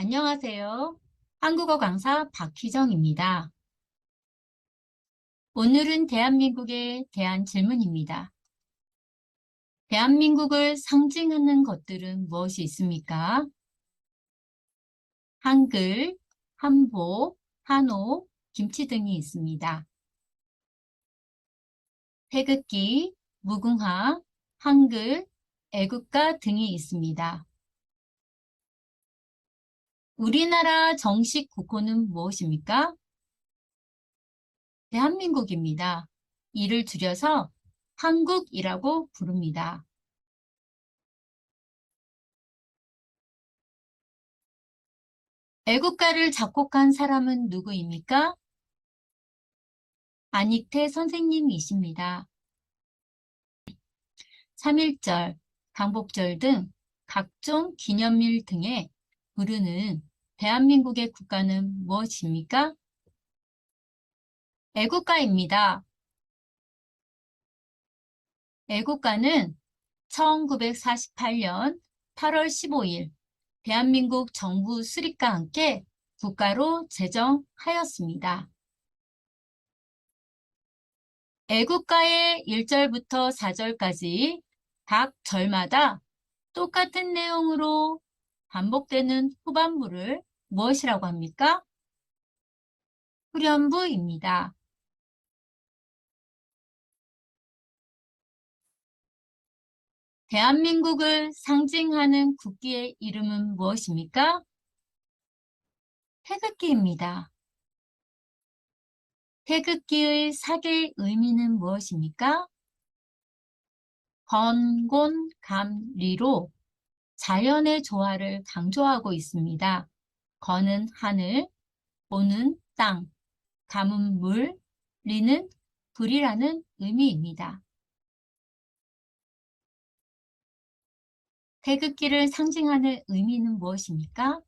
안녕하세요. 한국어 강사 박희정입니다. 오늘은 대한민국에 대한 질문입니다. 대한민국을 상징하는 것들은 무엇이 있습니까? 한글, 한복, 한옥, 김치 등이 있습니다. 태극기, 무궁화, 한글, 애국가 등이 있습니다. 우리나라 정식 국호는 무엇입니까? 대한민국입니다. 이를 줄여서 한국이라고 부릅니다. 애국가를 작곡한 사람은 누구입니까? 안익태 선생님이십니다. 3.1절, 광복절 등 각종 기념일 등에 부르는 대한민국의 국가는 무엇입니까? 애국가입니다. 애국가는 1948년 8월 15일 대한민국 정부 수립과 함께 국가로 제정하였습니다. 애국가의 1절부터 4절까지 각 절마다 똑같은 내용으로 반복되는 후반부를 무엇이라고 합니까? 후렴부입니다. 대한민국을 상징하는 국기의 이름은 무엇입니까? 태극기입니다. 태극기의 사계의 의미는 무엇입니까? 건곤감리로 자연의 조화를 강조하고 있습니다. 건은 하늘, 곤은 땅, 감은 물, 리는 불이라는 의미입니다. 태극기를 상징하는 의미는 무엇입니까?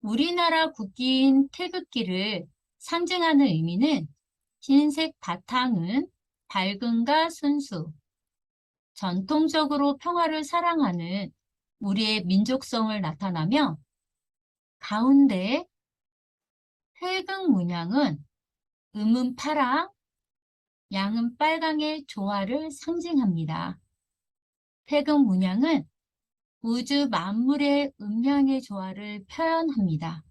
우리나라 국기인 태극기를 상징하는 의미는 흰색 바탕은 밝음과 순수, 전통적으로 평화를 사랑하는 우리의 민족성을 나타나며 가운데 태극 문양은 음은 파랑, 양은 빨강의 조화를 상징합니다. 태극 문양은 우주 만물의 음양의 조화를 표현합니다.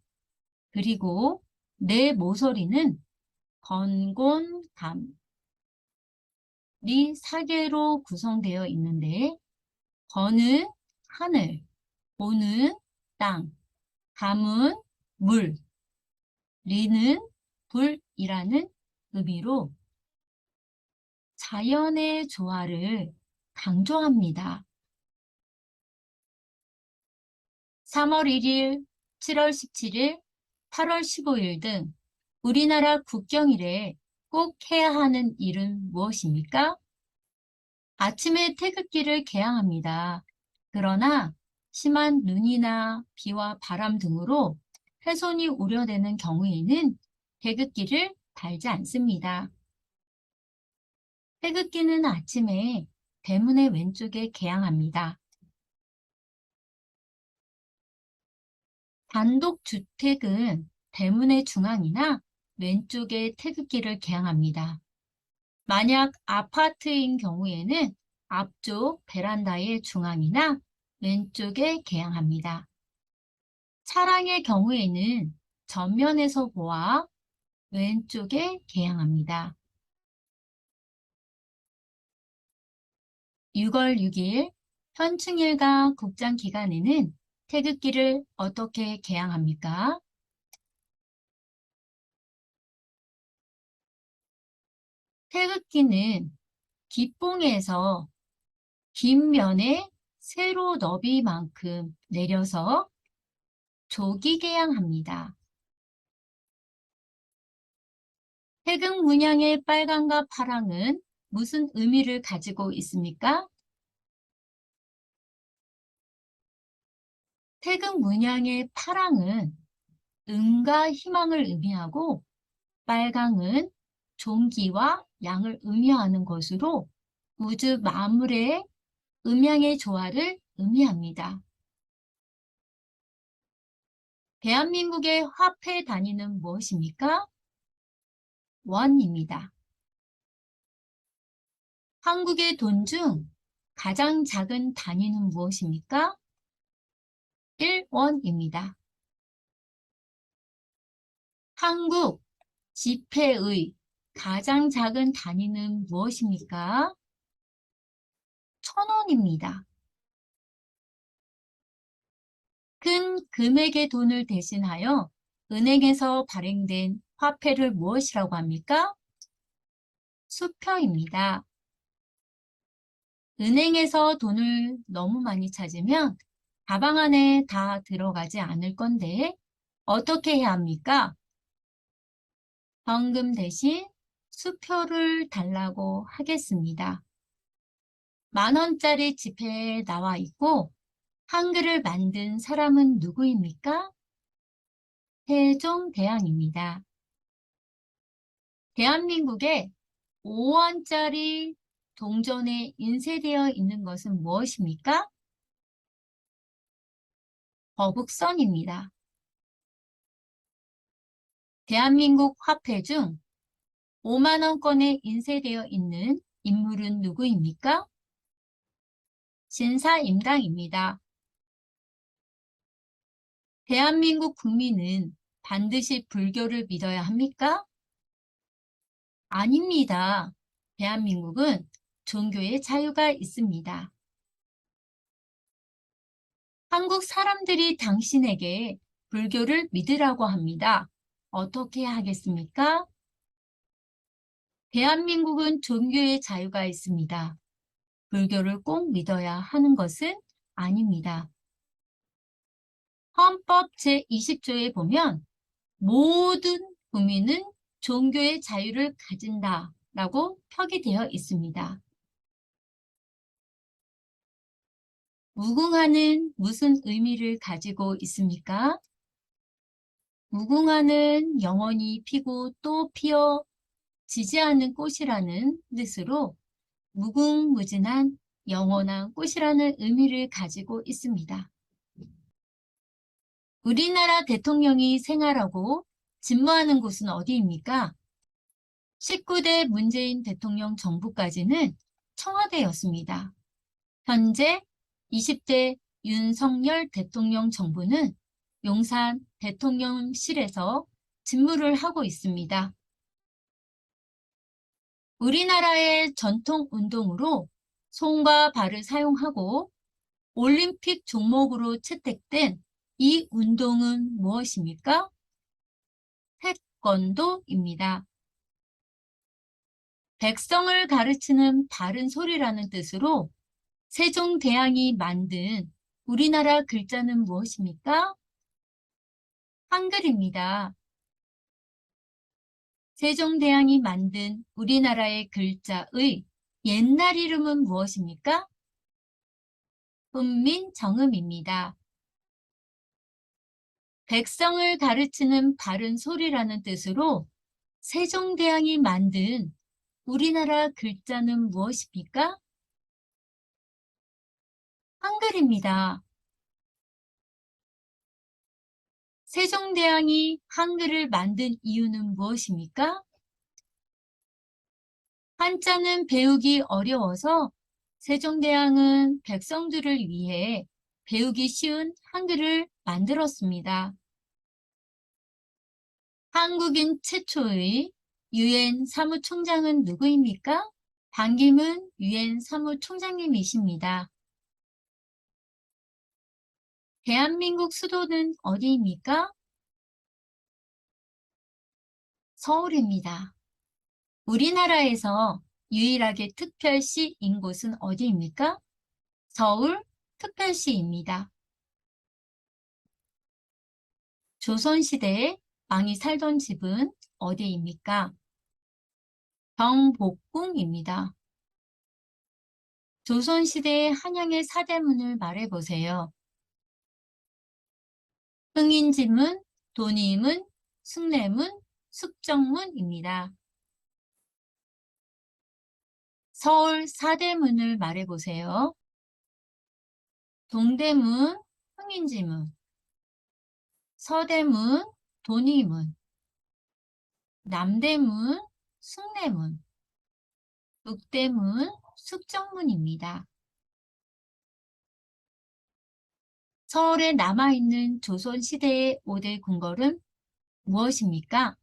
그리고 내 모서리는 건곤감, 리 사계로 구성되어 있는데 건은 하늘, 곤은 땅, 감은 물, 리는 불이라는 의미로 자연의 조화를 강조합니다. 3월 1일, 7월 17일, 8월 15일 등 우리나라 국경일에 꼭 해야 하는 일은 무엇입니까? 아침에 태극기를 개양합니다. 그러나 심한 눈이나 비와 바람 등으로 훼손이 우려되는 경우에는 태극기를 달지 않습니다. 태극기는 아침에 대문의 왼쪽에 개양합니다. 단독주택은 대문의 중앙이나 왼쪽에 태극기를 개양합니다. 만약 아파트인 경우에는 앞쪽 베란다의 중앙이나 왼쪽에 개양합니다. 차량의 경우에는 전면에서 보아 왼쪽에 개양합니다. 6월 6일 현충일과 국장 기간에는 태극기를 어떻게 개양합니까? 태극기는 깃봉에서 긴 면의 세로 너비만큼 내려서 조기 개양합니다. 태극 문양의 빨강과 파랑은 무슨 의미를 가지고 있습니까? 태극 문양의 파랑은 응과 희망을 의미하고 빨강은 종기와 양을 의미하는 것으로 우주 만물의 음양의 조화를 의미합니다. 대한민국의 화폐 단위는 무엇입니까? 원입니다. 한국의 돈 중 가장 작은 단위는 무엇입니까? 1원입니다. 한국 지폐의 가장 작은 단위는 무엇입니까? 1,000원입니다. 큰 금액의 돈을 대신하여 은행에서 발행된 화폐를 무엇이라고 합니까? 수표입니다. 은행에서 돈을 너무 많이 찾으면 가방 안에 다 들어가지 않을 건데 어떻게 해야 합니까? 현금 대신 수표를 달라고 하겠습니다. 10,000원짜리 지폐에 나와 있고 한글을 만든 사람은 누구입니까? 세종대왕입니다. 대한민국에 5원짜리 동전에 인쇄되어 있는 것은 무엇입니까? 거북선입니다. 대한민국 화폐 중 5만원권에 인쇄되어 있는 인물은 누구입니까? 신사임당입니다. 대한민국 국민은 반드시 불교를 믿어야 합니까? 아닙니다. 대한민국은 종교의 자유가 있습니다. 한국 사람들이 당신에게 불교를 믿으라고 합니다. 어떻게 하겠습니까? 대한민국은 종교의 자유가 있습니다. 불교를 꼭 믿어야 하는 것은 아닙니다. 헌법 제20조에 보면 모든 국민은 종교의 자유를 가진다라고 표기되어 있습니다. 무궁화는 무슨 의미를 가지고 있습니까? 무궁화는 영원히 피고 또 피어 지지 않는 꽃이라는 뜻으로 무궁무진한 영원한 꽃이라는 의미를 가지고 있습니다. 우리나라 대통령이 생활하고 집무하는 곳은 어디입니까? 19대 문재인 대통령 정부까지는 청와대였습니다. 현재 20대 윤석열 대통령 정부는 용산 대통령실에서 직무를 하고 있습니다. 우리나라의 전통 운동으로 손과 발을 사용하고 올림픽 종목으로 채택된 이 운동은 무엇입니까? 태권도입니다. 백성을 가르치는 바른 소리라는 뜻으로 세종대왕이 만든 우리나라 글자는 무엇입니까? 한글입니다. 세종대왕이 만든 우리나라의 글자의 옛날 이름은 무엇입니까? 훈민정음입니다. 백성을 가르치는 바른 소리라는 뜻으로 세종대왕이 만든 우리나라 글자는 무엇입니까? 한글입니다. 세종대왕이 한글을 만든 이유는 무엇입니까? 한자는 배우기 어려워서 세종대왕은 백성들을 위해 배우기 쉬운 한글을 만들었습니다. 한국인 최초의 유엔 사무총장은 누구입니까? 반기문 유엔 사무총장님이십니다. 대한민국 수도는 어디입니까? 서울입니다. 우리나라에서 유일하게 특별시인 곳은 어디입니까? 서울 특별시입니다. 조선시대에 왕이 살던 집은 어디입니까? 경복궁입니다. 조선시대의 한양의 사대문을 말해보세요. 흥인지문, 돈이문, 숭례문, 숙정문입니다. 서울 사대문을 말해보세요. 동대문, 흥인지문, 서대문, 돈이문, 남대문, 숭례문, 북대문, 숙정문입니다. 서울에 남아있는 조선시대의 5대 궁궐은 무엇입니까?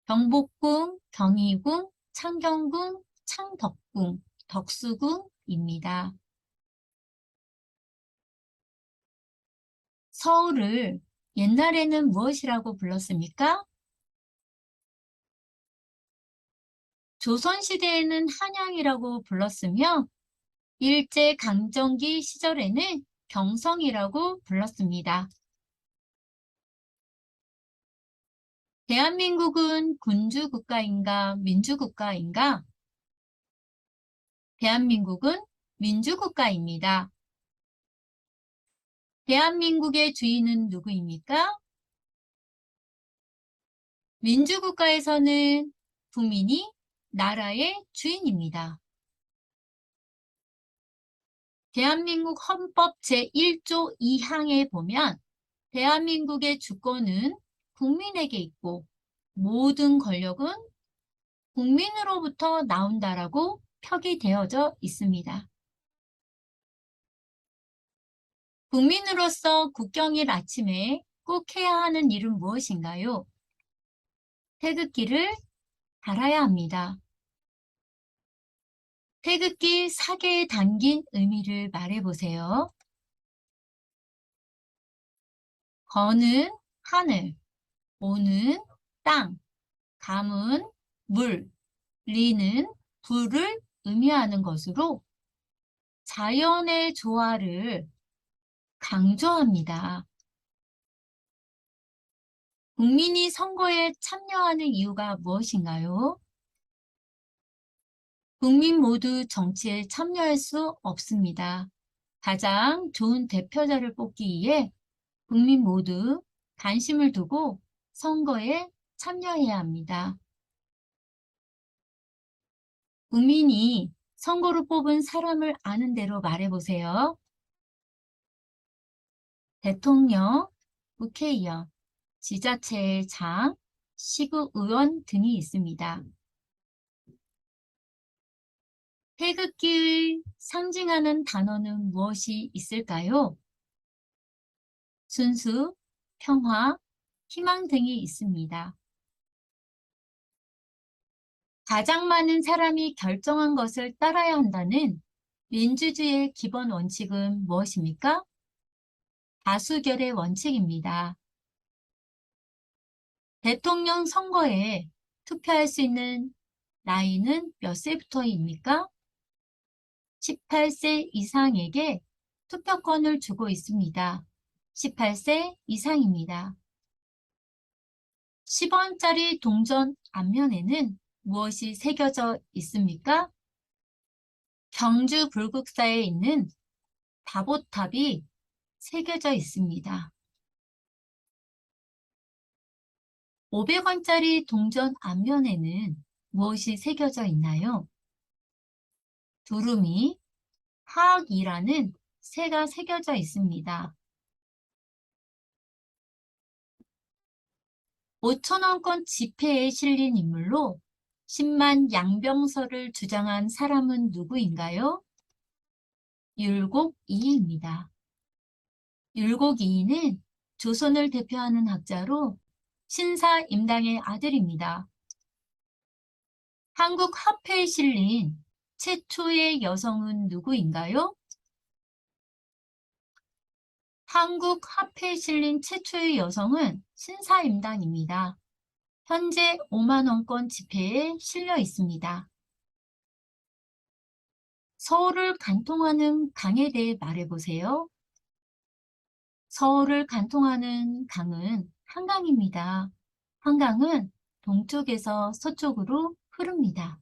경복궁, 경희궁, 창경궁, 창덕궁, 덕수궁입니다. 서울을 옛날에는 무엇이라고 불렀습니까? 조선시대에는 한양이라고 불렀으며 일제강점기 시절에는 경성이라고 불렀습니다. 대한민국은 군주국가인가 민주국가인가? 대한민국은 민주국가입니다. 대한민국의 주인은 누구입니까? 민주국가에서는 국민이 나라의 주인입니다. 대한민국 헌법 제1조 2항에 보면 대한민국의 주권은 국민에게 있고 모든 권력은 국민으로부터 나온다라고 표기되어져 있습니다. 국민으로서 국경일 아침에 꼭 해야 하는 일은 무엇인가요? 태극기를 달아야 합니다. 태극기 사계에 담긴 의미를 말해보세요. 거는 하늘, 오는 땅, 감은 물, 리는 불을 의미하는 것으로 자연의 조화를 강조합니다. 국민이 선거에 참여하는 이유가 무엇인가요? 국민 모두 정치에 참여할 수 없습니다. 가장 좋은 대표자를 뽑기 위해 국민 모두 관심을 두고 선거에 참여해야 합니다. 국민이 선거로 뽑은 사람을 아는 대로 말해보세요. 대통령, 국회의원, 지자체장, 시국의원 등이 있습니다. 태극기를 상징하는 단어는 무엇이 있을까요? 순수, 평화, 희망 등이 있습니다. 가장 많은 사람이 결정한 것을 따라야 한다는 민주주의의 기본 원칙은 무엇입니까? 다수결의 원칙입니다. 대통령 선거에 투표할 수 있는 나이는 몇 세부터입니까? 18세 이상에게 투표권을 주고 있습니다. 18세 이상입니다. 10원짜리 동전 앞면에는 무엇이 새겨져 있습니까? 경주 불국사에 있는 다보탑이 새겨져 있습니다. 500원짜리 동전 앞면에는 무엇이 새겨져 있나요? 두루미, 하악이라는 새가 새겨져 있습니다. 5,000원권 지폐에 실린 인물로 10만 양병설을 주장한 사람은 누구인가요? 율곡이이입니다. 율곡이이는 조선을 대표하는 학자로 신사임당의 아들입니다. 한국 화폐에 실린 최초의 여성은 누구인가요? 한국 화폐에 실린 최초의 여성은 신사임당입니다. 현재 5만원권 지폐에 실려 있습니다. 서울을 관통하는 강에 대해 말해보세요. 서울을 관통하는 강은 한강입니다. 한강은 동쪽에서 서쪽으로 흐릅니다.